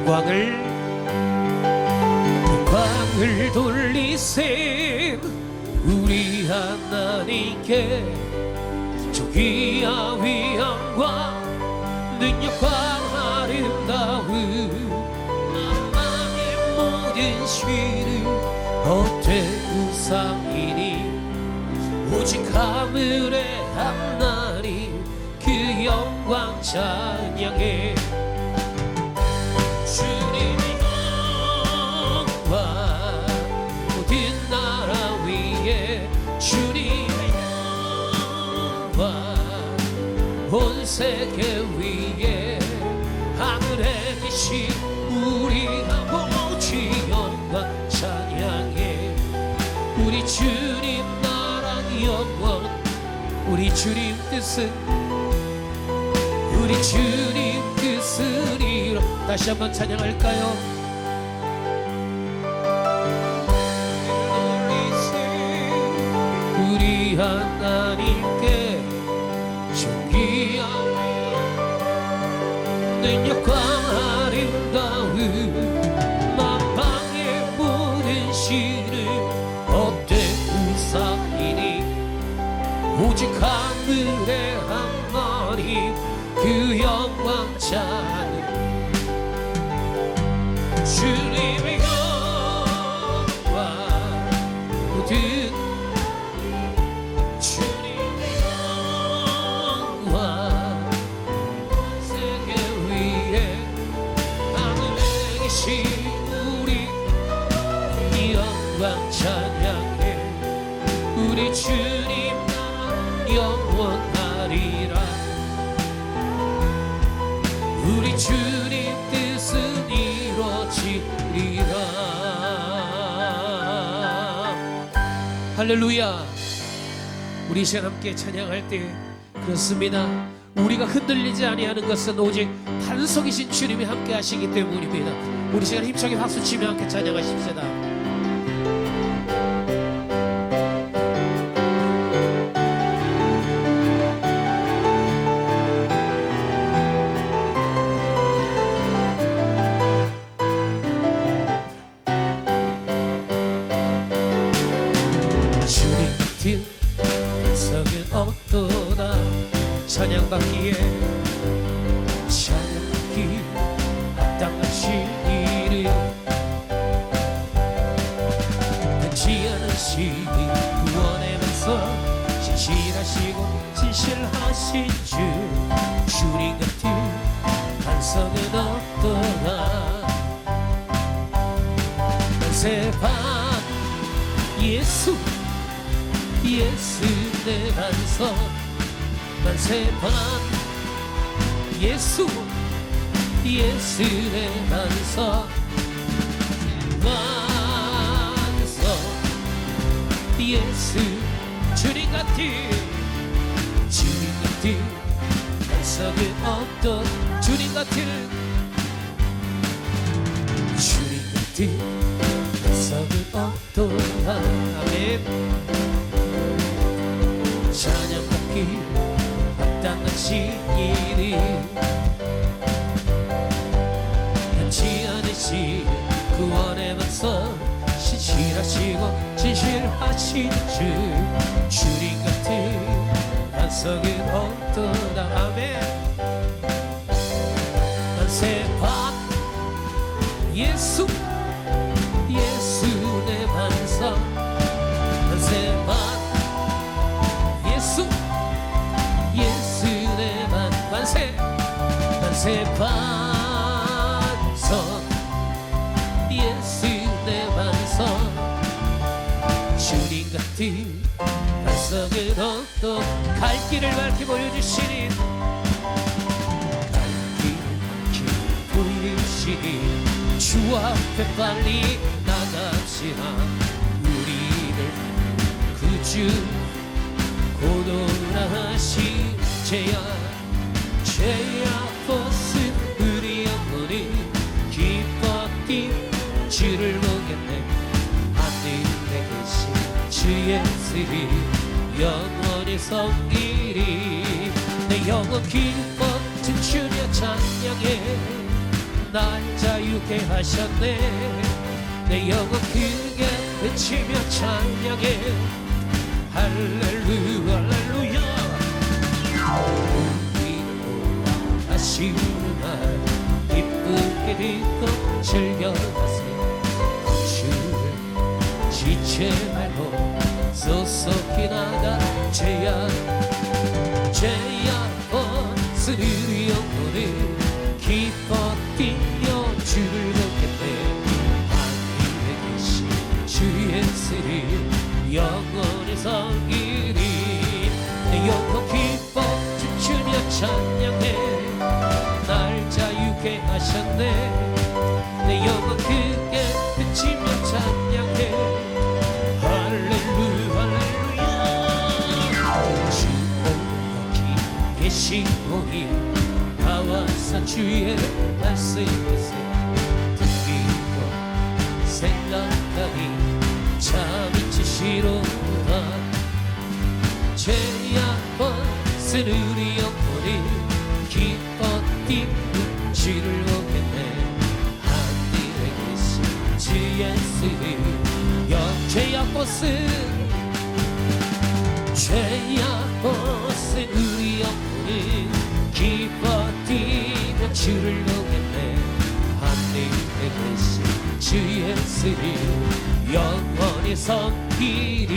영광을 돌리세 우리 하나님께 존귀와 위엄과 능력과 아름다움 만방의 모든 신을 헛되 우상이니 오직 하늘의 하나님 그 영광 찬양해 주님의 영광 모든 나라 위에 주님의 영광 온 세계 위에 하늘에 계신 우리 아버지 영광 찬양해 우리 주님 나라 영원 우리 주님 뜻은 우리 주님 뜻을 이루어 다시 한번 찬양할까요? 우리 하나님께 존귀하며 능력과 아름다움 만방의 모든 신을 헛되 우상이니 오직 하늘의 하나님 그 영광 찬양 주님의 영광 모든 주님의 영광 세계 위에 하늘에 계신 우리 영광 찬양해 우리 주님 영원하리라 우리 주님 뜻은 이루어지리라 할렐루야 우리 시간 함께 찬양할 때 그렇습니다 우리가 흔들리지 아니하는 것은 오직 반석이신 주님이 함께 하시기 때문입니다 우리 시간 힘차게 박수치며 함께 찬양하십시다 반석은 어떠다 찬양받기에 찬양받기 마땅하신 이름 변치 않으시니 구원의 반석 진실하시고 진실하신 주 주님 같은 반석은 어떠다 만세반 예수 예수 내 반석 만세반 예수 예수 내 반석 반석 예수 주님 같은 반석은 어떤 주님 같은 반석은 어떠한 아멘 찬양받기 마땅하신 이름 변치 않으신 구원의 반석 신실하시고 진실하신 주 주님 같은 반석은 어떠다 아멘 만세반 예수 예수 내 반석 만세반 예수 예수 내 만세 반석 예수 내 반석 주님 같은 반석은 어떤 갈 길을 밝히 보여주시니 갈 길을 보이시니 주 앞에 빨리 나갑시다 우리를 구주 고도하신 죄악 벗은 우리 영혼이 기뻤기 주를 보겠네 하늘에 계신 주 예수를 영원히 섬기리 내 영혼 기뻐 춤추며 찬양해 날 자유케 하셨네. 내 영혼 크게 외치며 찬양해. 할렐루야 할렐루야. 우리로 하시는 날 기쁘게 듣고 즐겨가세. 주를 지체 말고 쏘쏘히 나가. 죄야 벗은 우리 영혼을 기뻐 뛰며 주를 걷겠네. 하늘에 계신 주의 예수를 영원히 섬기리. 내 영혼 기뻐 춤추며 찬양해. 날 자유케 하셨네. 내 영혼 크게 외치며 찬양해. 할렐루야 할렐루야. 주 여기 계시오니 나와서 주의 말씀에서 듣기고 생각하니 참 이치시로다. 죄악 벗은 우리 영혼이 기뻐 뛰는 주를 오겠네. 하늘에 계신 주 예수를 죄악 벗은 우리 영혼이 기뻐 뛰며 주를 오겠네. 하늘에 계신 주 예수를 영원히 섬기리.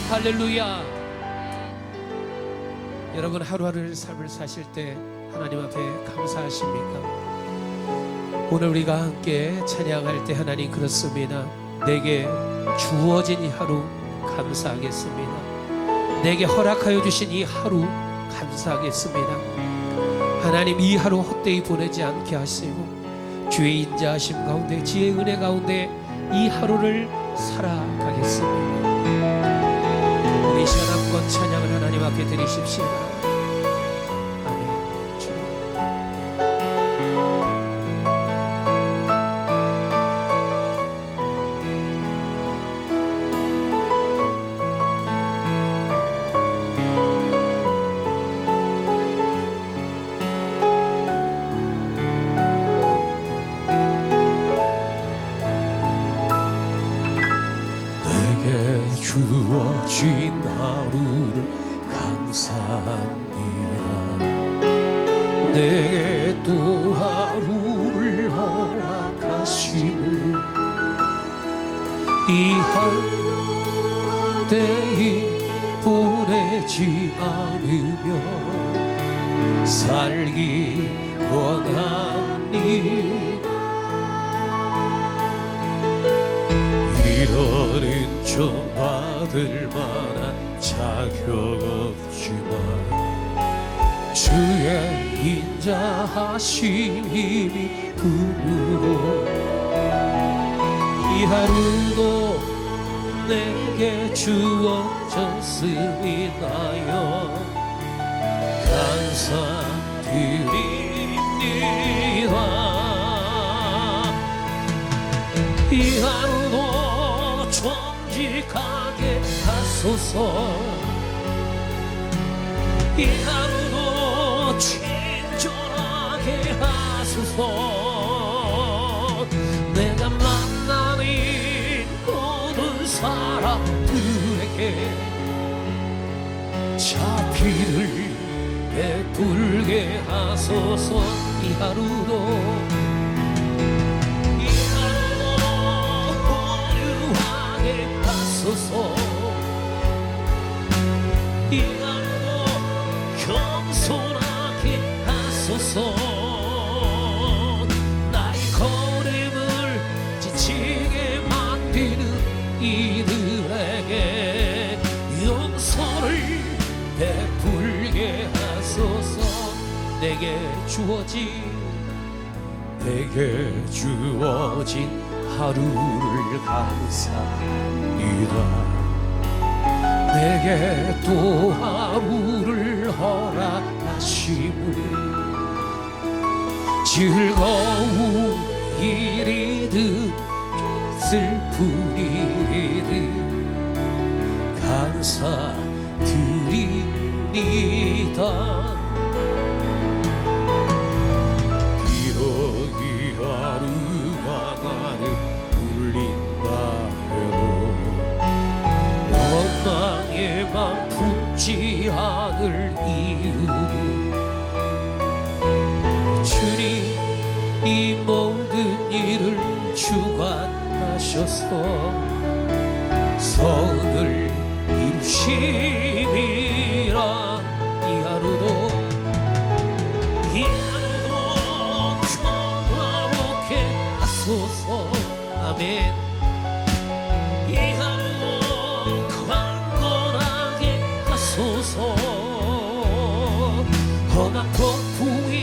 할렐루야. 여러분 하루하루 삶을 사실 때 하나님 앞에 감사하십니까? 오늘 우리가 함께 찬양할 때 하나님 그렇습니다. 내게 주어진 이 하루 감사하겠습니다. 내게 허락하여 주신 이 하루 감사하겠습니다. 하나님 이 하루 헛되이 보내지 않게 하시고 주의 인자하심 가운데 지혜의 은혜 가운데 이 하루를 살아가겠습니다. 우리 시간 한번 찬양을 하나님 앞에 드리십시다. 아멘. 주님. 주어진 하루를 감사합니다. 내게 또 하루를 허락하시고 이 하루 헛되이 보내지 않으며 살기 원합니다. 이러는 좀 받을 만한 자격 없지만 주의 인자하심이 품으로 이 하루도 내게 주어졌으니나요. 감사드립니다. 이 하루도 정직하게 하소서. 이 하루도 친절하게 하소서. 내가 만나는 모든 사람들에게 자비를 베풀게 하소서. 이 하루도 이 하루도 겸손하게 하소서. 나의 걸음을 지치게 만드는 이들에게 용서를 베풀게 하소서. 내게 주어진 하루를 감사합니다. 내게 또 하루를 허락하시니 즐거운 일이든 슬픈 일이든 감사드립니다. 일을 주관하셔서 선을 이루심이라. 이 하루도 평화롭게 하소서. 아멘. 이 하루도 강건하게 하소서. 험한 폭풍이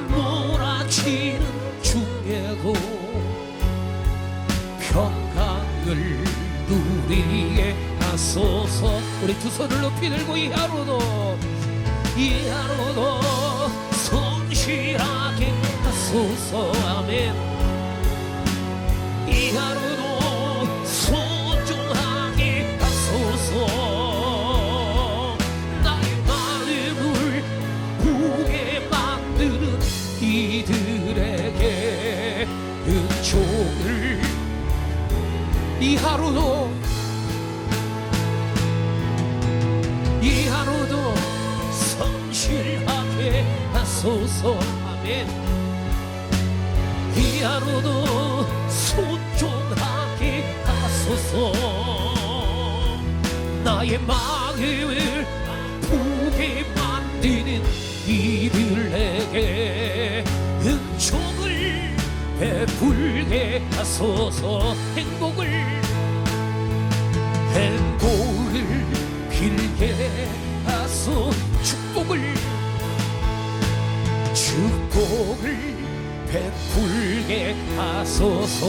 몰아치는 중에도 평강을 누리게 하소서. 우리 두 손을 높이 들고 이 하루도 성실하게 하소서. 아멘. 이 하루도 소중하게 하소서. 나의 마음을 부게 만드는 이들에게 은총을. 이 하루도 성실하게 하소서. 아멘. 이 하루도 소중하게 하소서. 나의 마음을 아프게 만드는 이들에게 은총을 베풀게 하소서. 행복을 빌게 하소. 축복을 베풀게 하소서.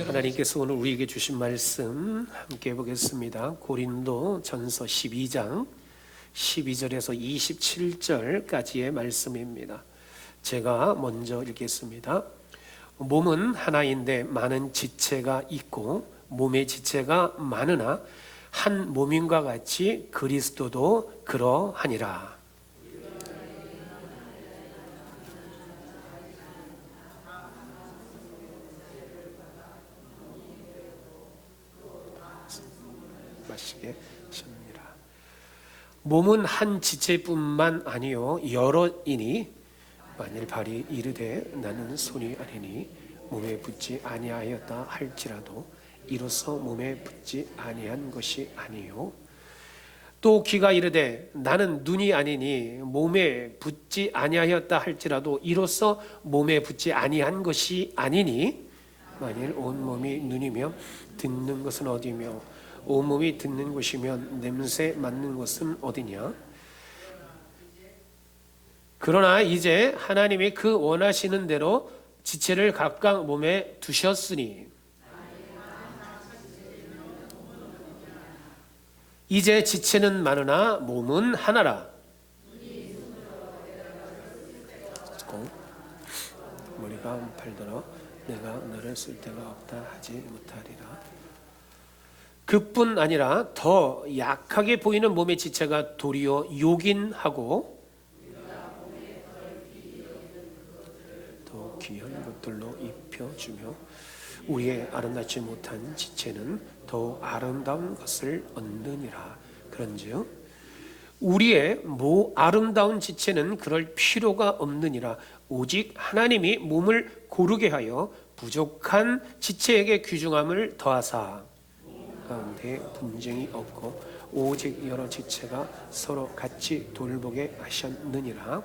하나님께서 오늘 우리에게 주신 말씀 함께 보겠습니다. 고린도 전서 12장 12절에서 27절까지의 말씀입니다. 제가 먼저 읽겠습니다. 몸은 하나인데 많은 지체가 있고 몸의 지체가 많으나 한 몸인과 같이 그리스도도 그러하니라. 마시게 하십니다. 몸은 한 지체뿐만 아니요 여러이니 만일 발이 이르되 나는 손이 아니니 몸에 붙지 아니하였다 할지라도 이로써 몸에 붙지 아니한 것이 아니요. 또 귀가 이르되 나는 눈이 아니니 몸에 붙지 아니하였다 할지라도 이로써 몸에 붙지 아니한 것이 아니니 만일 온 몸이 눈이며 듣는 것은 어디며 온 몸이 듣는 것이면 냄새 맡는 것은 어디냐. 그러나 이제 하나님이 그 원하시는 대로 지체를 각각 몸에 두셨으니 이제 지체는 많으나 몸은 하나라. 머리가 팔더러 내가 너를 쓸 데가 없다 하지 못하리라. 그뿐 아니라 더 약하게 보이는 몸의 지체가 도리어 요긴하고 더 귀한 것들로 입혀주며 우리의 아름답지 못한 지체는 더 아름다운 것을 얻느니라. 그런즉 우리의 아름다운 지체는 그럴 필요가 없느니라. 오직 하나님이 몸을 고르게 하여 부족한 지체에게 귀중함을 더하사 가운데 분쟁이 없고 오직 여러 지체가 서로 같이 돌보게 하셨느니라.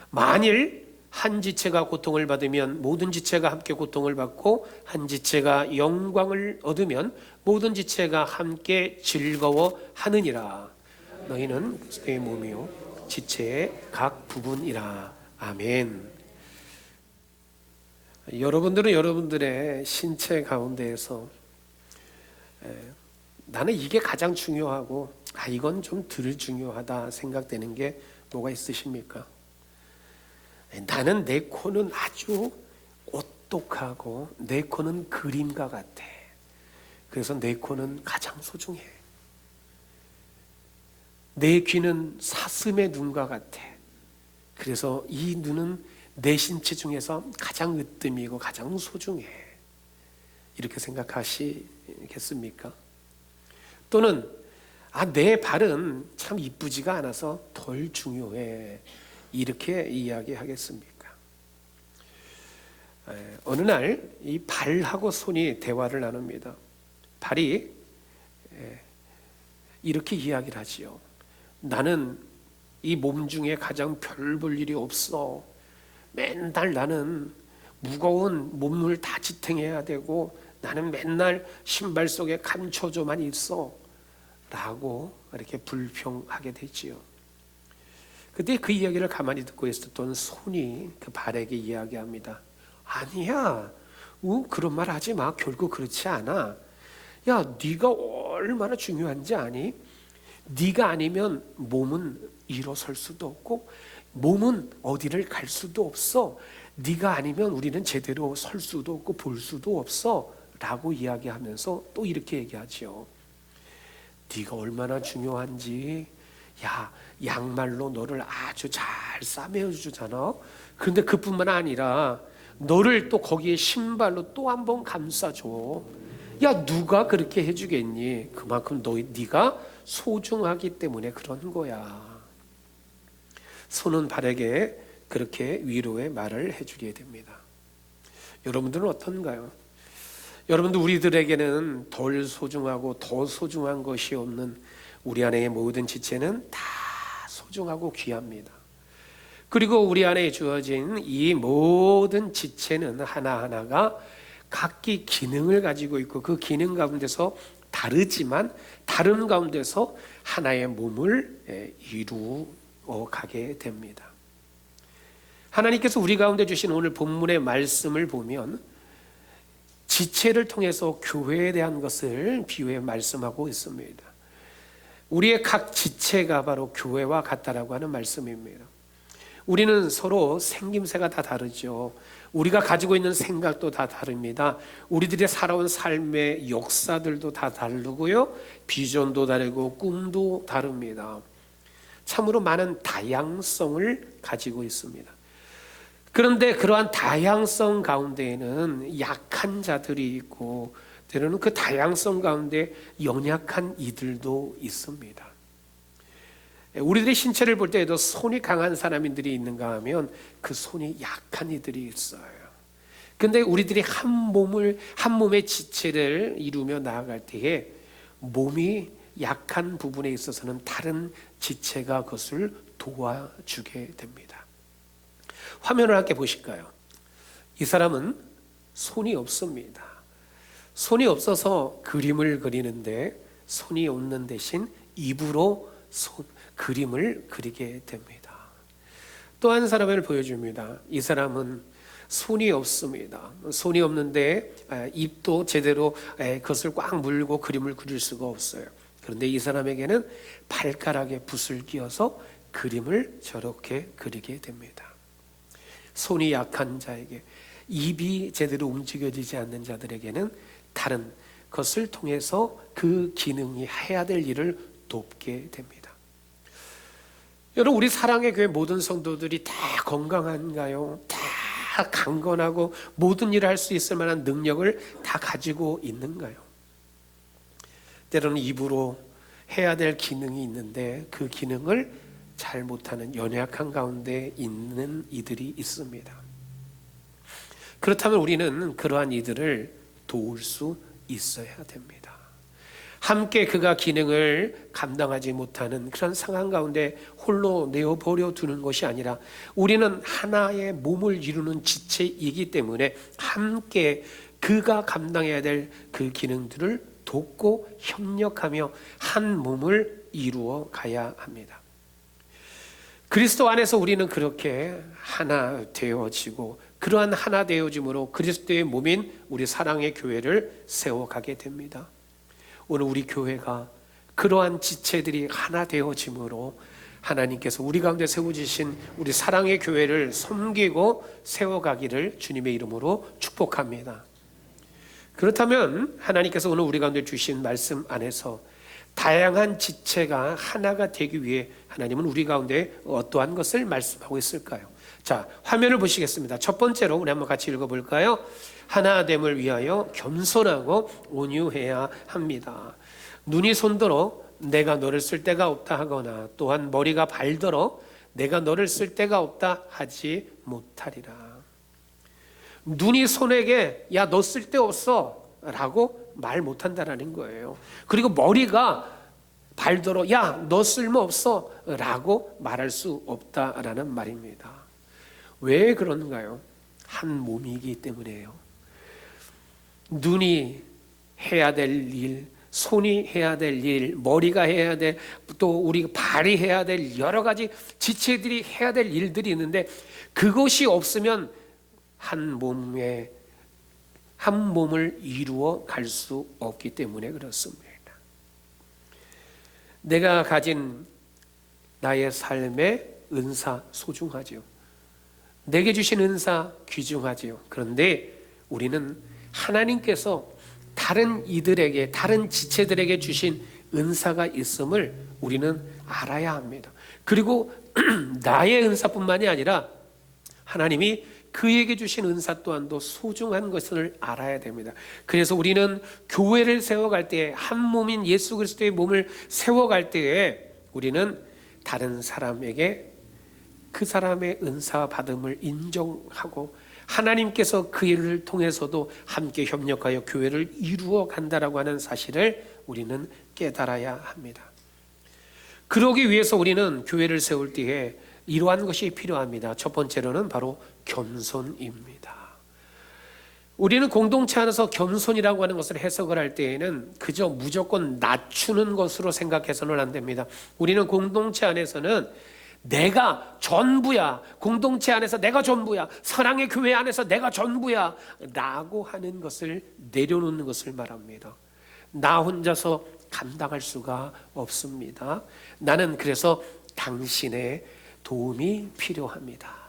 만일 한 지체가 고통을 받으면 모든 지체가 함께 고통을 받고 한 지체가 영광을 얻으면 모든 지체가 함께 즐거워하느니라. 너희는 그리스도의 몸이요 지체의 각 부분이라. 아멘. 여러분들은 여러분들의 신체 가운데에서 나는 이게 가장 중요하고 이건 좀 덜 중요하다 생각되는 게 뭐가 있으십니까? 나는 내 코는 아주 오똑하고 내 코는 그림과 같아. 그래서 내 코는 가장 소중해. 내 귀는 사슴의 눈과 같아. 그래서 이 눈은 내 신체 중에서 가장 으뜸이고 가장 소중해. 이렇게 생각하시겠습니까? 또는 내 발은 참 이쁘지가 않아서 덜 중요해. 이렇게 이야기하겠습니까? 어느 날 이 발하고 손이 대화를 나눕니다. 발이 이렇게 이야기를 하지요. 나는 이 몸 중에 가장 별 볼 일이 없어. 맨날 나는 무거운 몸을 다 지탱해야 되고 나는 맨날 신발 속에 감춰져만 있어 라고 이렇게 불평하게 되지요. 그때 그 이야기를 가만히 듣고 있었던 손이 그 발에게 이야기합니다. 아니야, 그런 말 하지 마. 결국 그렇지 않아. 야, 네가 얼마나 중요한지 아니? 네가 아니면 몸은 일어설 수도 없고 몸은 어디를 갈 수도 없어. 네가 아니면 우리는 제대로 설 수도 없고 볼 수도 없어 라고 이야기하면서 또 이렇게 얘기하죠. 네가 얼마나 중요한지, 야, 양말로 너를 아주 잘 싸매어주잖아. 그런데 그뿐만 아니라 너를 또 거기에 신발로 또 한 번 감싸줘. 야, 누가 그렇게 해주겠니? 그만큼 네가 소중하기 때문에 그런 거야. 손은 발에게 그렇게 위로의 말을 해주게 됩니다. 여러분들은 어떤가요? 여러분들, 우리들에게는 덜 소중하고 더 소중한 것이 없는 우리 안의 모든 지체는 다 소중하고 귀합니다. 그리고 우리 안에 주어진 이 모든 지체는 하나하나가 각기 기능을 가지고 있고 그 기능 가운데서 다르지만 다른 가운데서 하나의 몸을 이루어 가게 됩니다. 하나님께서 우리 가운데 주신 오늘 본문의 말씀을 보면 지체를 통해서 교회에 대한 것을 비유해 말씀하고 있습니다. 우리의 각 지체가 바로 교회와 같다라고 하는 말씀입니다. 우리는 서로 생김새가 다 다르죠. 우리가 가지고 있는 생각도 다 다릅니다. 우리들의 살아온 삶의 역사들도 다 다르고요. 비전도 다르고 꿈도 다릅니다. 참으로 많은 다양성을 가지고 있습니다. 그런데 그러한 다양성 가운데에는 약한 자들이 있고 때로는 그 다양성 가운데 연약한 이들도 있습니다. 우리들의 신체를 볼 때에도 손이 강한 사람들이 있는가 하면 그 손이 약한 이들이 있어요. 그런데 우리들이 한 몸의 지체를 이루며 나아갈 때에 몸이 약한 부분에 있어서는 다른 지체가 그것을 도와주게 됩니다. 화면을 함께 보실까요? 이 사람은 손이 없습니다. 손이 없어서 그림을 그리는데 손이 없는 대신 입으로 그림을 그리게 됩니다. 또 한 사람을 보여줍니다. 이 사람은 손이 없습니다. 손이 없는데 입도 제대로 그것을 꽉 물고 그림을 그릴 수가 없어요. 그런데 이 사람에게는 발가락에 붓을 끼워서 그림을 저렇게 그리게 됩니다. 손이 약한 자에게, 입이 제대로 움직여지지 않는 자들에게는 다른 것을 통해서 그 기능이 해야 될 일을 돕게 됩니다. 여러분, 우리 사랑의 교회 모든 성도들이 다 건강한가요? 다 강건하고 모든 일을 할 수 있을 만한 능력을 다 가지고 있는가요? 때로는 입으로 해야 될 기능이 있는데 그 기능을 잘 못하는 연약한 가운데 있는 이들이 있습니다. 그렇다면 우리는 그러한 이들을 도울 수 있어야 됩니다. 함께 그가 기능을 감당하지 못하는 그런 상황 가운데 홀로 내어버려 두는 것이 아니라 우리는 하나의 몸을 이루는 지체이기 때문에 함께 그가 감당해야 될 그 기능들을 돕고 협력하며 한 몸을 이루어 가야 합니다. 그리스도 안에서 우리는 그렇게 하나 되어지고 그러한 하나 되어짐으로 그리스도의 몸인 우리 사랑의 교회를 세워가게 됩니다. 오늘 우리 교회가 그러한 지체들이 하나 되어짐으로 하나님께서 우리 가운데 세워주신 우리 사랑의 교회를 섬기고 세워가기를 주님의 이름으로 축복합니다. 그렇다면 하나님께서 오늘 우리 가운데 주신 말씀 안에서 다양한 지체가 하나가 되기 위해 하나님은 우리 가운데 어떠한 것을 말씀하고 있을까요? 자, 화면을 보시겠습니다. 첫 번째로 우리 한번 같이 읽어볼까요? 하나됨을 위하여 겸손하고 온유해야 합니다. 눈이 손들어 내가 너를 쓸 데가 없다 하거나 또한 머리가 발들어 내가 너를 쓸 데가 없다 하지 못하리라. 눈이 손에게 야, 너 쓸 데 없어 라고 말 못한다라는 거예요. 그리고 머리가 발더러 야, 너 쓸모 없어 라고 말할 수 없다라는 말입니다. 왜 그런가요? 한 몸이기 때문에요. 눈이 해야 될 일, 손이 해야 될 일, 머리가 해야 될, 또 우리 발이 해야 될 여러 가지 지체들이 해야 될 일들이 있는데, 그것이 없으면 한 몸을 이루어 갈 수 없기 때문에 그렇습니다. 내가 가진 나의 삶의 은사 소중하지요. 내게 주신 은사 귀중하지요. 그런데 우리는 하나님께서 다른 이들에게, 다른 지체들에게 주신 은사가 있음을 우리는 알아야 합니다. 그리고 나의 은사뿐만이 아니라 하나님이 그에게 주신 은사 또한도 소중한 것을 알아야 됩니다. 그래서 우리는 교회를 세워갈 때에, 한 몸인 예수 그리스도의 몸을 세워갈 때에 우리는 다른 사람에게 그 사람의 은사 받음을 인정하고 하나님께서 그 일을 통해서도 함께 협력하여 교회를 이루어 간다라고 하는 사실을 우리는 깨달아야 합니다. 그러기 위해서 우리는 교회를 세울 때에 이러한 것이 필요합니다. 첫 번째로는 바로 겸손입니다. 우리는 공동체 안에서 겸손이라고 하는 것을 해석을 할 때에는 그저 무조건 낮추는 것으로 생각해서는 안 됩니다. 우리는 공동체 안에서는 내가 전부야, 공동체 안에서 내가 전부야, 사랑의 교회 안에서 내가 전부야 라고 하는 것을 내려놓는 것을 말합니다. 나 혼자서 감당할 수가 없습니다. 나는 그래서 당신의 도움이 필요합니다.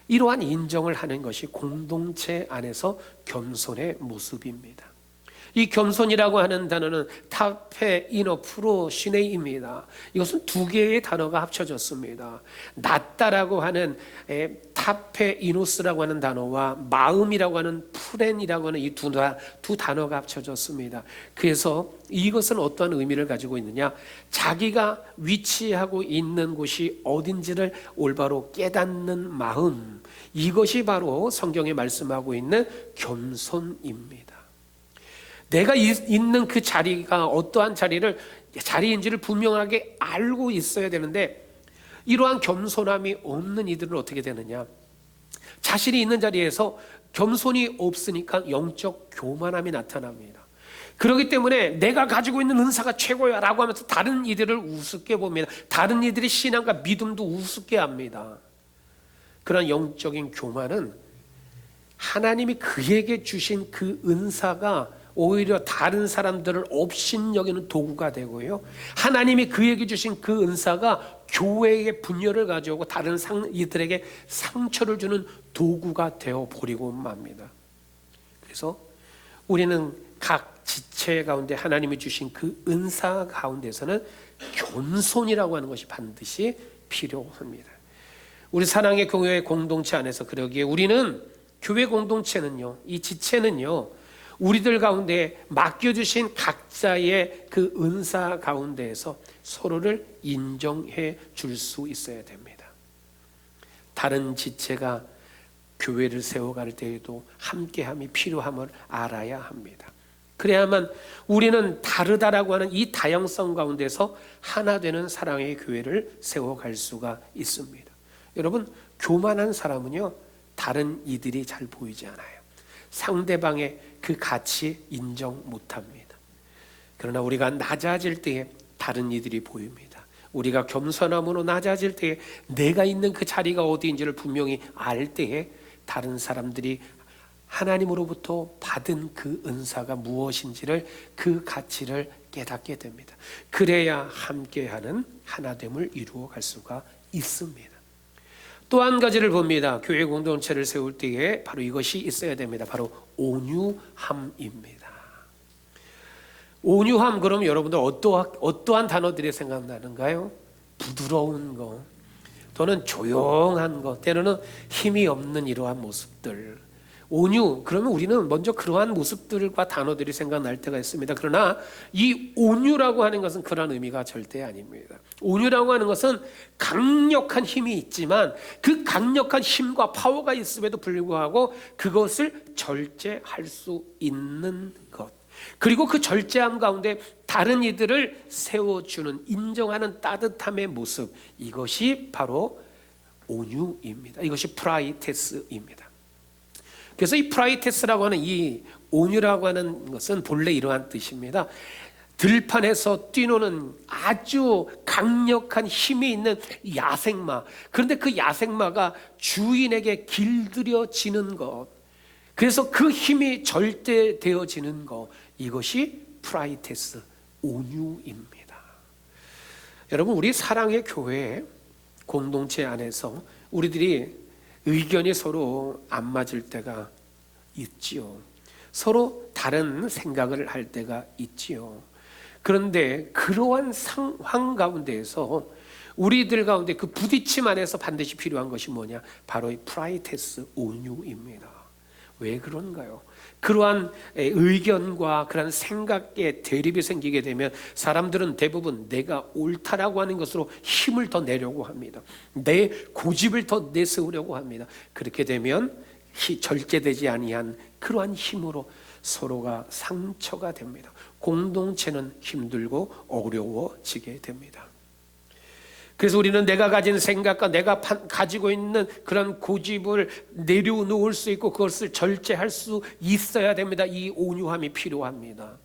이러한 인정을 하는 것이 공동체 안에서 겸손의 모습입니다. 이 겸손이라고 하는 단어는 타페 이노 프로 시네입니다. 이것은 두 개의 단어가 합쳐졌습니다. 낫다라고 하는 타페 이노스라고 하는 단어와 마음이라고 하는 프렌이라고 하는 이 두 단어가 합쳐졌습니다. 그래서 이것은 어떠한 의미를 가지고 있느냐, 자기가 위치하고 있는 곳이 어딘지를 올바로 깨닫는 마음, 이것이 바로 성경에 말씀하고 있는 겸손입니다. 내가 있는 그 자리가 어떠한 자리인지를 분명하게 알고 있어야 되는데, 이러한 겸손함이 없는 이들은 어떻게 되느냐, 자신이 있는 자리에서 겸손이 없으니까 영적 교만함이 나타납니다. 그렇기 때문에 내가 가지고 있는 은사가 최고야 라고 하면서 다른 이들을 우습게 봅니다. 다른 이들의 신앙과 믿음도 우습게 합니다. 그런 영적인 교만은 하나님이 그에게 주신 그 은사가 오히려 다른 사람들을 업신여기는 도구가 되고요, 하나님이 그에게 주신 그 은사가 교회의 분열을 가져오고 다른 이들에게 상처를 주는 도구가 되어버리고 맙니다. 그래서 우리는 각 지체 가운데 하나님이 주신 그 은사 가운데서는 겸손이라고 하는 것이 반드시 필요합니다. 우리 사랑의 교회 공동체 안에서 그러기에 우리는, 교회 공동체는요, 이 지체는요, 우리들 가운데 맡겨주신 각자의 그 은사 가운데에서 서로를 인정해 줄 수 있어야 됩니다. 다른 지체가 교회를 세워갈 때에도 함께함이 필요함을 알아야 합니다. 그래야만 우리는 다르다라고 하는 이 다양성 가운데서 하나 되는 사랑의 교회를 세워갈 수가 있습니다. 여러분, 교만한 사람은요, 다른 이들이 잘 보이지 않아요. 상대방의 그 가치 인정 못합니다. 그러나 우리가 낮아질 때에 다른 이들이 보입니다. 우리가 겸손함으로 낮아질 때에 내가 있는 그 자리가 어디인지를 분명히 알 때에 다른 사람들이 하나님으로부터 받은 그 은사가 무엇인지를, 그 가치를 깨닫게 됩니다. 그래야 함께하는 하나됨을 이루어 갈 수가 있습니다. 또 한 가지를 봅니다. 교회 공동체를 세울 때에 바로 이것이 있어야 됩니다. 바로 온유함입니다. 온유함, 그럼 여러분들 어떠한 단어들이 생각나는가요? 부드러운 것, 또는 조용한 것, 때로는 힘이 없는 이러한 모습들. 온유, 그러면 우리는 먼저 그러한 모습들과 단어들이 생각날 때가 있습니다. 그러나 이 온유라고 하는 것은 그런 의미가 절대 아닙니다. 온유라고 하는 것은 강력한 힘이 있지만 그 강력한 힘과 파워가 있음에도 불구하고 그것을 절제할 수 있는 것, 그리고 그 절제함 가운데 다른 이들을 세워주는, 인정하는 따뜻함의 모습, 이것이 바로 온유입니다. 이것이 프라이테스입니다. 그래서 이 프라이테스라고 하는 이 온유라고 하는 것은 본래 이러한 뜻입니다. 들판에서 뛰노는 아주 강력한 힘이 있는 야생마, 그런데 그 야생마가 주인에게 길들여지는 것, 그래서 그 힘이 절대되어지는 것, 이것이 프라이테스, 온유입니다. 여러분, 우리 사랑의 교회 공동체 안에서 우리들이 의견이 서로 안 맞을 때가 있지요. 서로 다른 생각을 할 때가 있지요. 그런데 그러한 상황 가운데에서 우리들 가운데 그 부딪힘 안에서 반드시 필요한 것이 뭐냐? 바로 이 프라이테스, 온유입니다. 왜 그런가요? 그러한 의견과 그러한 생각에 대립이 생기게 되면 사람들은 대부분 내가 옳다라고 하는 것으로 힘을 더 내려고 합니다. 내 고집을 더 내세우려고 합니다. 그렇게 되면 절제되지 아니한 그러한 힘으로 서로가 상처가 됩니다. 공동체는 힘들고 어려워지게 됩니다. 그래서 우리는 내가 가진 생각과 내가 가지고 있는 그런 고집을 내려놓을 수 있고 그것을 절제할 수 있어야 됩니다. 이 온유함이 필요합니다.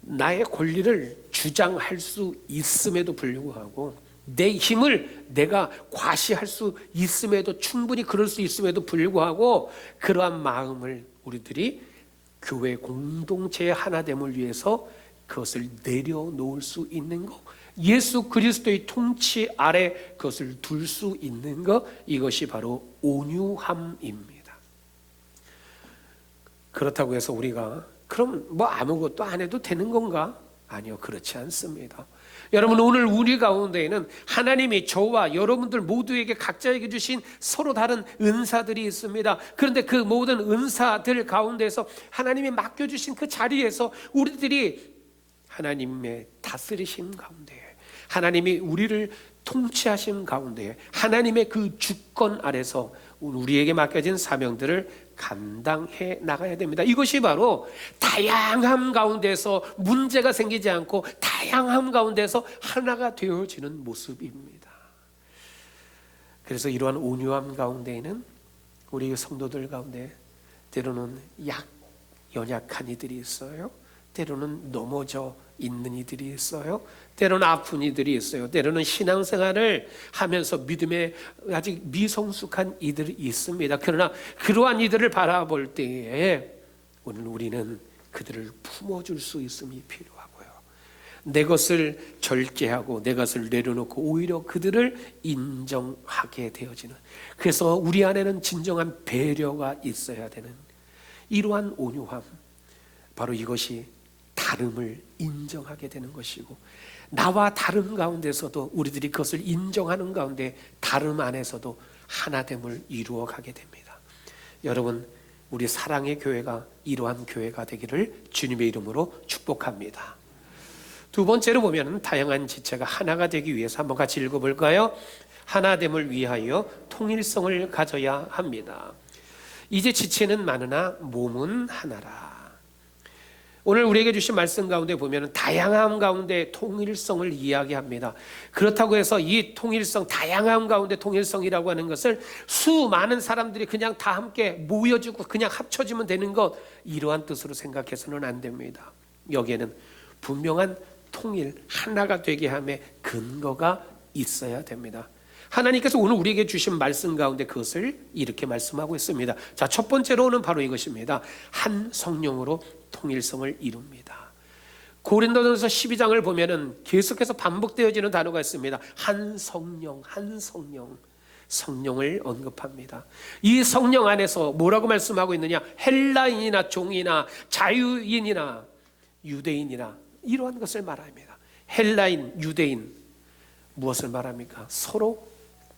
나의 권리를 주장할 수 있음에도 불구하고, 내 힘을 내가 과시할 수 있음에도, 충분히 그럴 수 있음에도 불구하고 그러한 마음을 우리들이 교회 공동체의 하나됨을 위해서 그것을 내려놓을 수 있는 것, 예수 그리스도의 통치 아래 그것을 둘 수 있는 것, 이것이 바로 온유함입니다. 그렇다고 해서 우리가 그럼 뭐 아무것도 안 해도 되는 건가? 아니요, 그렇지 않습니다. 여러분, 오늘 우리 가운데에는 하나님이 저와 여러분들 모두에게 각자에게 주신 서로 다른 은사들이 있습니다. 그런데 그 모든 은사들 가운데서 하나님이 맡겨주신 그 자리에서 우리들이 하나님의 다스리심 가운데, 하나님이 우리를 통치하신 가운데, 하나님의 그 주권 아래서 우리에게 맡겨진 사명들을 감당해 나가야 됩니다. 이것이 바로 다양함 가운데서 문제가 생기지 않고 다양함 가운데서 하나가 되어지는 모습입니다. 그래서 이러한 온유함 가운데에는 우리 성도들 가운데 때로는 연약한 이들이 있어요. 때로는 넘어져 있는 이들이 있어요. 때로는 아픈 이들이 있어요. 때로는 신앙생활을 하면서 믿음에 아직 미성숙한 이들이 있습니다. 그러나 그러한 이들을 바라볼 때에 오늘 우리는 그들을 품어줄 수 있음이 필요하고요. 내 것을 절제하고 내 것을 내려놓고 오히려 그들을 인정하게 되어지는, 그래서 우리 안에는 진정한 배려가 있어야 되는 이러한 온유함, 바로 이것이 다름을 인정하게 되는 것이고, 나와 다름 가운데서도 우리들이 그것을 인정하는 가운데 다름 안에서도 하나됨을 이루어 가게 됩니다. 여러분, 우리 사랑의 교회가 이러한 교회가 되기를 주님의 이름으로 축복합니다. 두 번째로 보면 다양한 지체가 하나가 되기 위해서 한번 같이 읽어볼까요? 하나됨을 위하여 통일성을 가져야 합니다. 이제 지체는 많으나 몸은 하나라. 오늘 우리에게 주신 말씀 가운데 보면 다양함 가운데 통일성을 이야기합니다. 그렇다고 해서 이 통일성, 다양함 가운데 통일성이라고 하는 것을 수많은 사람들이 그냥 다 함께 모여지고 그냥 합쳐지면 되는 것, 이러한 뜻으로 생각해서는 안 됩니다. 여기에는 분명한 통일, 하나가 되게 함의 근거가 있어야 됩니다. 하나님께서 오늘 우리에게 주신 말씀 가운데 그것을 이렇게 말씀하고 있습니다. 자, 첫 번째로는 바로 이것입니다. 한 성령으로 통일성을 이룹니다. 고린도전서 12장을 보면은 계속해서 반복되어지는 단어가 있습니다. 한 성령, 한 성령, 성령을 언급합니다. 이 성령 안에서 뭐라고 말씀하고 있느냐? 헬라인이나 종이나 자유인이나 유대인이나 이러한 것을 말합니다. 헬라인, 유대인, 무엇을 말합니까? 서로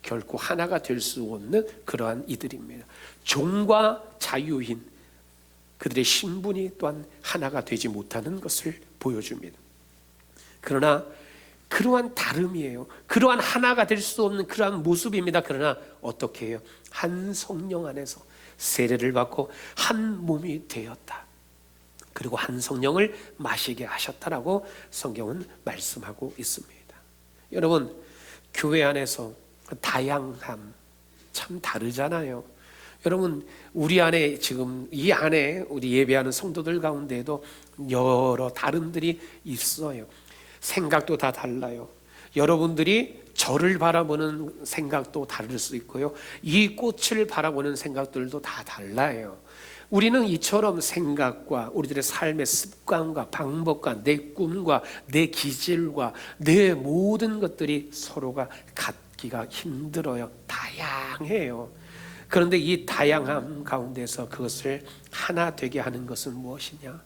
결코 하나가 될 수 없는 그러한 이들입니다. 종과 자유인 그들의 신분이 또한 하나가 되지 못하는 것을 보여줍니다. 그러나 그러한 다름이에요. 그러한 하나가 될 수 없는 그러한 모습입니다. 그러나 어떻게 해요? 한 성령 안에서 세례를 받고 한 몸이 되었다. 그리고 한 성령을 마시게 하셨다라고 성경은 말씀하고 있습니다. 여러분, 교회 안에서 다양함 참 다르잖아요. 여러분, 우리 안에 지금 이 안에 우리 예배하는 성도들 가운데에도 여러 다름들이 있어요. 생각도 다 달라요. 여러분들이 저를 바라보는 생각도 다를 수 있고요. 이 꽃을 바라보는 생각들도 다 달라요. 우리는 이처럼 생각과 우리들의 삶의 습관과 방법과 내 꿈과 내 기질과 내 모든 것들이 서로가 같기가 힘들어요. 다양해요. 그런데 이 다양함 가운데서 그것을 하나 되게 하는 것은 무엇이냐?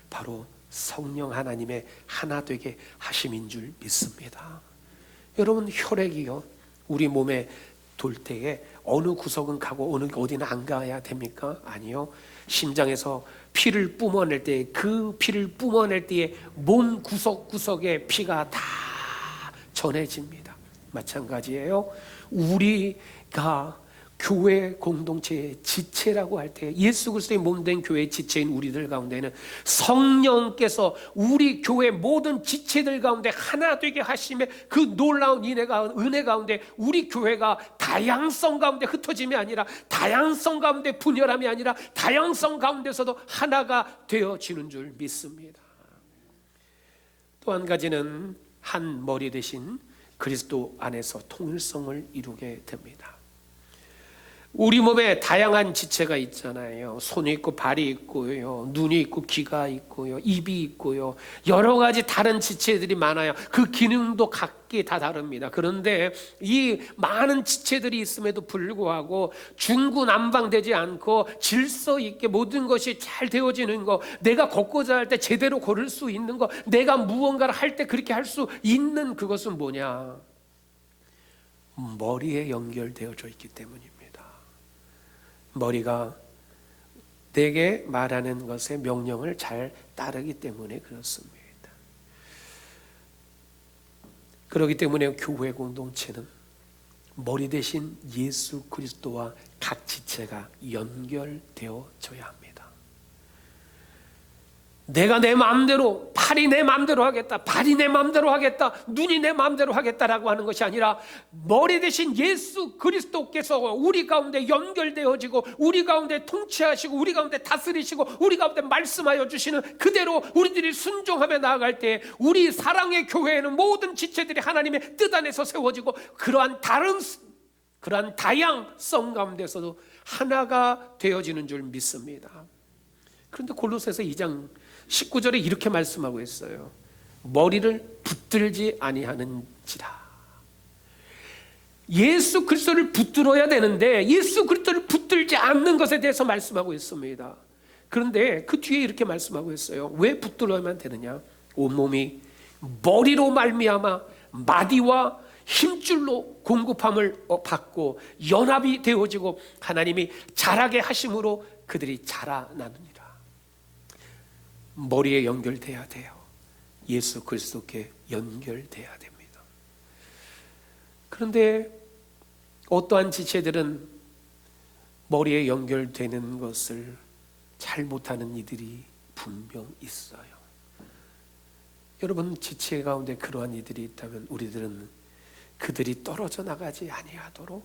바로 성령 하나님의 하나 되게 하심인 줄 믿습니다. 여러분, 혈액이요, 우리 몸에 돌 때에 어느 구석은 가고 어디는 안 가야 됩니까? 아니요. 심장에서 피를 뿜어낼 때, 그 피를 뿜어낼 때에 몸 구석구석에 피가 다 전해집니다. 마찬가지예요. 우리가 교회 공동체의 지체라고 할 때, 예수 그리스도의 몸된 교회의 지체인 우리들 가운데는 성령께서 우리 교회 모든 지체들 가운데 하나 되게 하심의 그 놀라운 은혜 가운데 우리 교회가 다양성 가운데 흩어짐이 아니라, 다양성 가운데 분열함이 아니라 다양성 가운데서도 하나가 되어지는 줄 믿습니다. 또 한 가지는 한 머리 대신 그리스도 안에서 통일성을 이루게 됩니다. 우리 몸에 다양한 지체가 있잖아요. 손이 있고 발이 있고요, 눈이 있고 귀가 있고요, 입이 있고요, 여러 가지 다른 지체들이 많아요. 그 기능도 각기 다 다릅니다. 그런데 이 많은 지체들이 있음에도 불구하고 중구난방되지 않고 질서 있게 모든 것이 잘 되어지는 거, 내가 걷고자 할 때 제대로 걸을 수 있는 거, 내가 무언가를 할 때 그렇게 할 수 있는 그것은 뭐냐? 머리에 연결되어져 있기 때문입니다. 머리가 내게 말하는 것의 명령을 잘 따르기 때문에 그렇습니다. 그렇기 때문에 교회 공동체는 머리 대신 예수 그리스도와 각 지체가 연결되어져야 합니다. 내가 내 마음대로, 팔이 내 마음대로 하겠다, 발이 내 마음대로 하겠다, 눈이 내 마음대로 하겠다라고 하는 것이 아니라 머리 대신 예수 그리스도께서 우리 가운데 연결되어지고 우리 가운데 통치하시고 우리 가운데 다스리시고 우리 가운데 말씀하여 주시는 그대로 우리들이 순종하며 나아갈 때 우리 사랑의 교회에는 모든 지체들이 하나님의 뜻 안에서 세워지고 그러한 다양성 가운데서도 하나가 되어지는 줄 믿습니다. 그런데 골로새서 2장 19절에 이렇게 말씀하고 있어요. 머리를 붙들지 아니하는지라. 예수 그리스도를 붙들어야 되는데 예수 그리스도를 붙들지 않는 것에 대해서 말씀하고 있습니다. 그런데 그 뒤에 이렇게 말씀하고 있어요. 왜 붙들어야만 되느냐? 온몸이 머리로 말미암아 마디와 힘줄로 공급함을 받고 연합이 되어지고 하나님이 자라게 하심으로 그들이 자라나느니라. 머리에 연결돼야 돼요. 예수 그리스도께 연결돼야 됩니다. 그런데 어떠한 지체들은 머리에 연결되는 것을 잘 못하는 이들이 분명 있어요. 여러분, 지체 가운데 그러한 이들이 있다면 우리들은 그들이 떨어져 나가지 아니하도록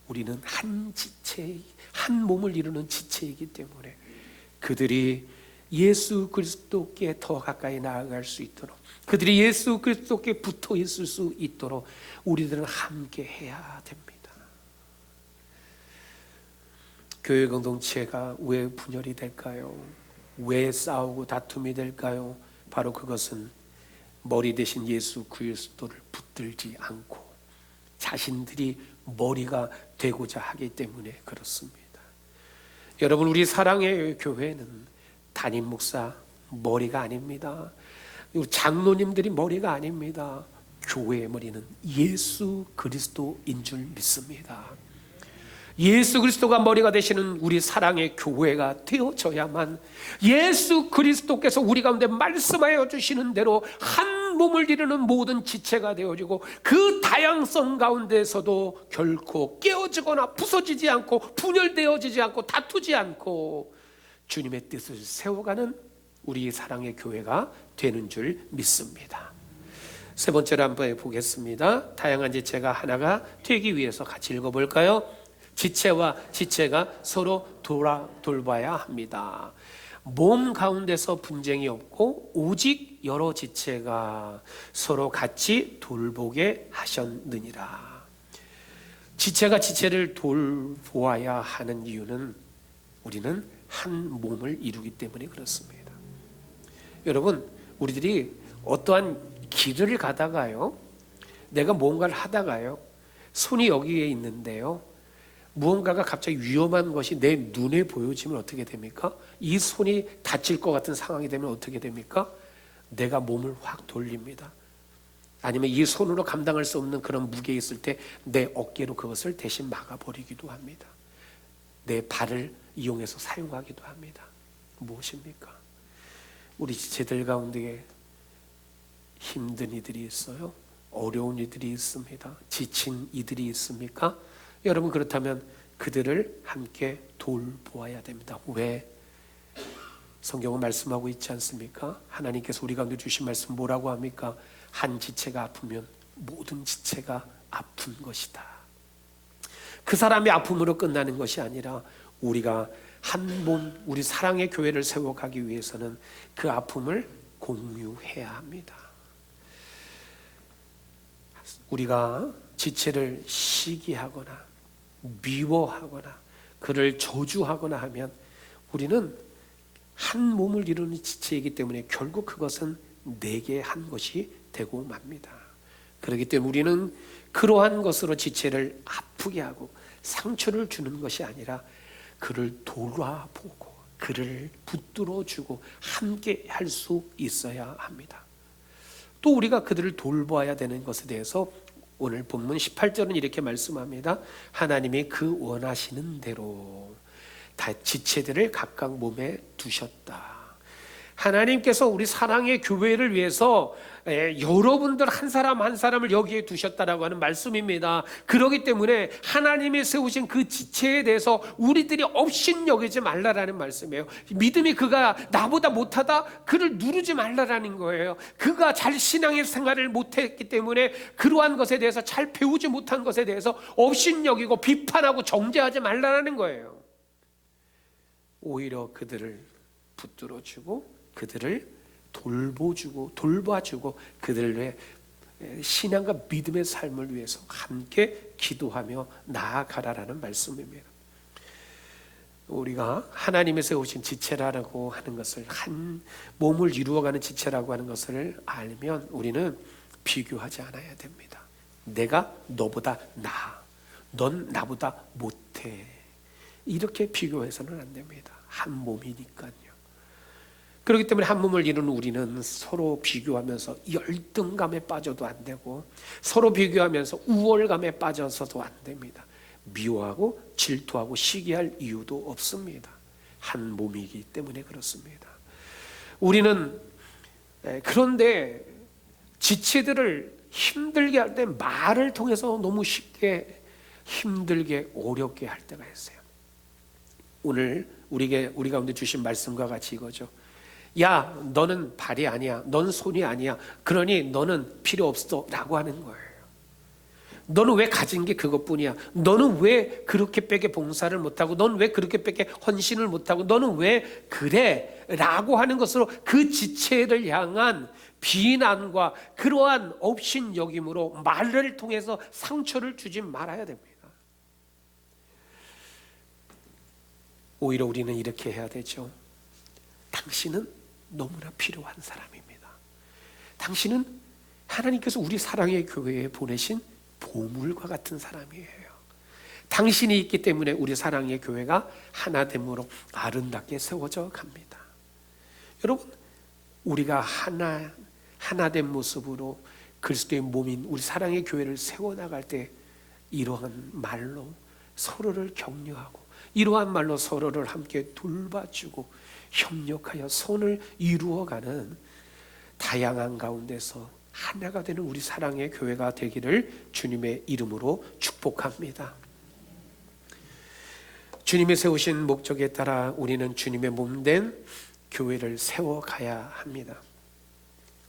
우리는 한 지체, 한 몸을 이루는 지체이기 때문에 그들이 예수 그리스도께 더 가까이 나아갈 수 있도록, 그들이 예수 그리스도께 붙어 있을 수 있도록 우리들은 함께 해야 됩니다. 교회 공동체가 왜 분열이 될까요? 왜 싸우고 다툼이 될까요? 바로 그것은 머리 대신 예수 그리스도를 붙들지 않고 자신들이 머리가 되고자 하기 때문에 그렇습니다. 여러분, 우리 사랑의 교회는 담임 목사 머리가 아닙니다. 장로님들이 머리가 아닙니다. 교회의 머리는 예수 그리스도인 줄 믿습니다. 예수 그리스도가 머리가 되시는 우리 사랑의 교회가 되어져야만 예수 그리스도께서 우리 가운데 말씀하여 주시는 대로 한 몸을 이루는 모든 지체가 되어지고 그 다양성 가운데서도 결코 깨어지거나 부서지지 않고 분열되어지지 않고 다투지 않고 주님의 뜻을 세워가는 우리 사랑의 교회가 되는 줄 믿습니다. 세 번째로 한번 보겠습니다. 다양한 지체가 하나가 되기 위해서 같이 읽어볼까요? 지체와 지체가 서로 돌봐야 합니다. 몸 가운데서 분쟁이 없고 오직 여러 지체가 서로 같이 돌보게 하셨느니라. 지체가 지체를 돌보아야 하는 이유는 우리는 한 몸을 이루기 때문에 그렇습니다. 여러분, 우리들이 어떠한 길을 가다가요, 내가 뭔가를 하다가요, 손이 여기에 있는데요, 무언가가 갑자기 위험한 것이 내 눈에 보여지면 어떻게 됩니까? 이 손이 다칠 것 같은 상황이 되면 어떻게 됩니까? 내가 몸을 확 돌립니다. 아니면 이 손으로 감당할 수 없는 그런 무게 있을 때 내 어깨로 그것을 대신 막아버리기도 합니다. 내 발을 이용해서 사용하기도 합니다. 무엇입니까? 우리 지체들 가운데 힘든 이들이 있어요. 어려운 이들이 있습니다. 지친 이들이 있습니까? 여러분, 그렇다면 그들을 함께 돌보아야 됩니다. 왜? 성경은 말씀하고 있지 않습니까? 하나님께서 우리 가운데 주신 말씀 뭐라고 합니까? 한 지체가 아프면 모든 지체가 아픈 것이다. 그 사람의 아픔으로 끝나는 것이 아니라 우리가 한 몸, 우리 사랑의 교회를 세워가기 위해서는 그 아픔을 공유해야 합니다. 우리가 지체를 시기하거나 미워하거나 그를 저주하거나 하면 우리는 한 몸을 이루는 지체이기 때문에 결국 그것은 내게 한 것이 되고 맙니다. 그렇기 때문에 우리는 그러한 것으로 지체를 아프게 하고 상처를 주는 것이 아니라 그를 돌아보고 그를 붙들어주고 함께 할 수 있어야 합니다. 또 우리가 그들을 돌봐야 되는 것에 대해서 오늘 본문 18절은 이렇게 말씀합니다. 하나님이 그 원하시는 대로 다 지체들을 각각 몸에 두셨다. 하나님께서 우리 사랑의 교회를 위해서 여러분들 한 사람 한 사람을 여기에 두셨다라고 하는 말씀입니다. 그렇기 때문에 하나님이 세우신 그 지체에 대해서 우리들이 업신여기지 말라라는 말씀이에요. 믿음이 그가 나보다 못하다? 그를 누르지 말라라는 거예요. 그가 잘 신앙의 생활을 못했기 때문에 그러한 것에 대해서 잘 배우지 못한 것에 대해서 업신여기고 비판하고 정죄하지 말라라는 거예요. 오히려 그들을 붙들어주고 그들을 돌봐주고 그들의 신앙과 믿음의 삶을 위해서 함께 기도하며 나아가라라는 말씀입니다. 우리가 하나님의 세우신 지체라고 하는 것을, 한 몸을 이루어가는 지체라고 하는 것을 알면 우리는 비교하지 않아야 됩니다. 내가 너보다 나아, 넌 나보다 못해, 이렇게 비교해서는 안 됩니다. 한 몸이니까요. 그렇기 때문에 한 몸을 이루는 우리는 서로 비교하면서 열등감에 빠져도 안 되고 서로 비교하면서 우월감에 빠져서도 안 됩니다. 미워하고 질투하고 시기할 이유도 없습니다. 한 몸이기 때문에 그렇습니다. 우리는 그런데 지체들을 힘들게 할 때 말을 통해서 너무 쉽게 힘들게 어렵게 할 때가 있어요. 오늘 우리 가운데 주신 말씀과 같이 이거죠. 야, 너는 발이 아니야, 넌 손이 아니야, 그러니 너는 필요 없어 라고 하는 거예요. 너는 왜 가진 게 그것뿐이야, 너는 왜 그렇게밖에 봉사를 못하고, 너는 왜 그렇게밖에 헌신을 못하고, 너는 왜 그래 라고 하는 것으로 그 지체를 향한 비난과 그러한 업신여김으로 말을 통해서 상처를 주지 말아야 됩니다. 오히려 우리는 이렇게 해야 되죠. 당신은 너무나 필요한 사람입니다. 당신은 하나님께서 우리 사랑의 교회에 보내신 보물과 같은 사람이에요. 당신이 있기 때문에 우리 사랑의 교회가 하나됨으로 아름답게 세워져 갑니다. 여러분, 우리가 하나된 모습으로 그리스도의 몸인 우리 사랑의 교회를 세워나갈 때 이러한 말로 서로를 격려하고 이러한 말로 서로를 함께 돌봐주고 협력하여 선을 이루어가는 다양한 가운데서 하나가 되는 우리 사랑의 교회가 되기를 주님의 이름으로 축복합니다. 주님이 세우신 목적에 따라 우리는 주님의 몸된 교회를 세워가야 합니다.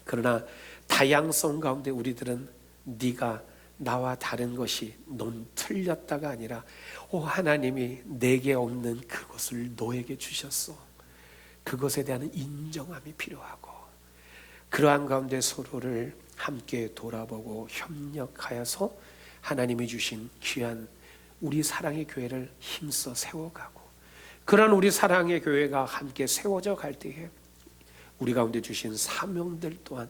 그러나 다양성 가운데 우리들은 네가 나와 다른 것이 넌 틀렸다가 아니라 하나님이 내게 없는 그것을 너에게 주셨어. 그것에 대한 인정함이 필요하고 그러한 가운데 서로를 함께 돌아보고 협력하여서 하나님이 주신 귀한 우리 사랑의 교회를 힘써 세워가고 그러한 우리 사랑의 교회가 함께 세워져 갈 때에 우리 가운데 주신 사명들 또한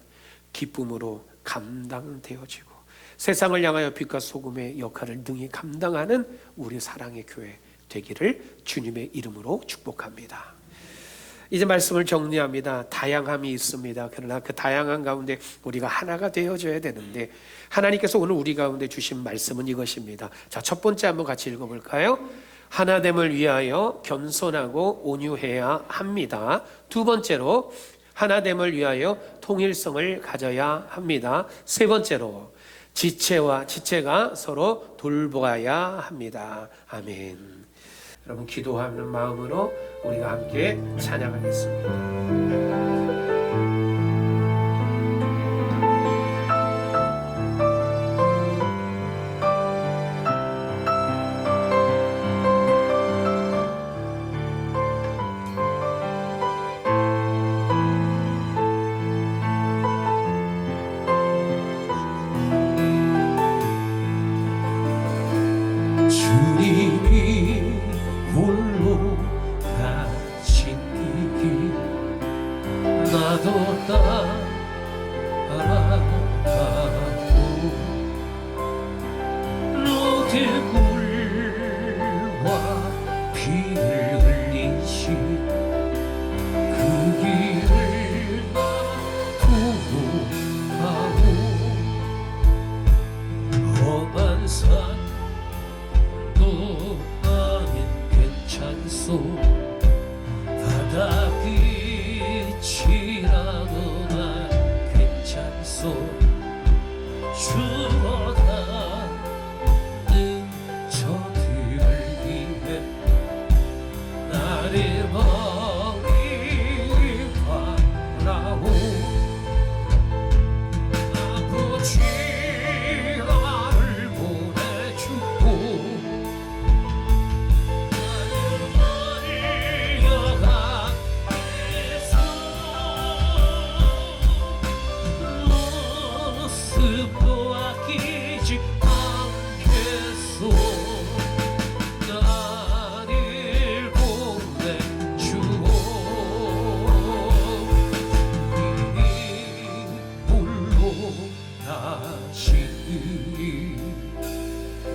기쁨으로 감당되어지고 세상을 향하여 빛과 소금의 역할을 능히 감당하는 우리 사랑의 교회 되기를 주님의 이름으로 축복합니다. 이제 말씀을 정리합니다. 다양함이 있습니다. 그러나 그 다양한 가운데 우리가 하나가 되어져야 되는데 하나님께서 오늘 우리 가운데 주신 말씀은 이것입니다. 자, 첫 번째 한번 같이 읽어볼까요? 하나됨을 위하여 겸손하고 온유해야 합니다. 두 번째로 하나됨을 위하여 통일성을 가져야 합니다. 세 번째로 지체가 서로 돌보아야 합니다. 아멘. 여러분 기도하는 마음으로 우리가 함께 찬양하겠습니다. 주님이 홀로 가신 이 길 나도 따라가고 로드물과 피를 흘리신 그 길을 나도 가고 험한 산 바다 끝이라도 난 괜찮소 죽어가는 저들을 위해 나를 멀리 바라오 아버지 나를 보내주고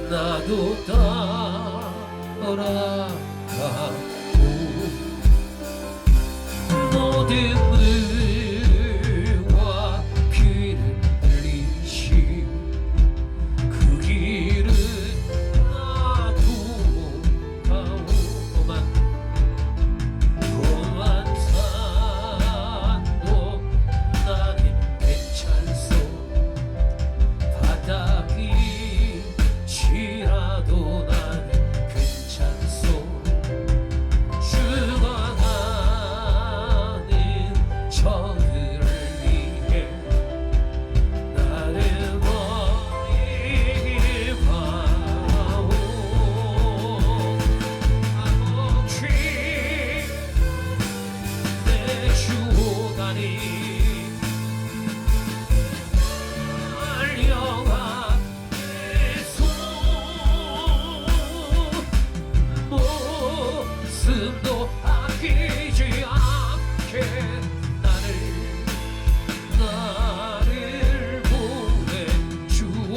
나도 따라가고 모든 물과 피를 흘리신 그 길은 나도 가오만 험한 산도 나는 괜찮소 바닥이 지라도 나는 괜찮소 죽어가는 저들을 위해 나를 멀리 바라오 아버지 내 주오가니 달려가 모습도 아끼지 않게 나를 보내주오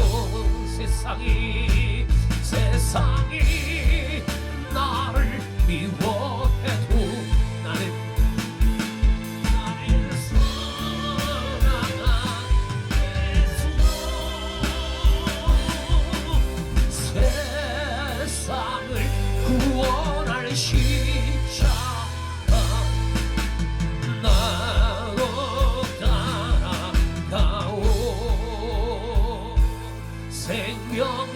세상이 나를 미워해도 나를 사랑한 예수 세상을 구원할 십자가 나로 따라가오. 생명을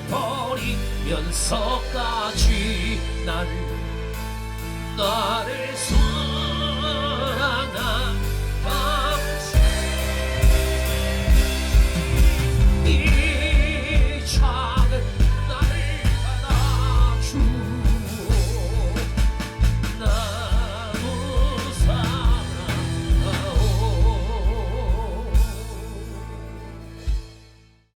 버리면서까지 나를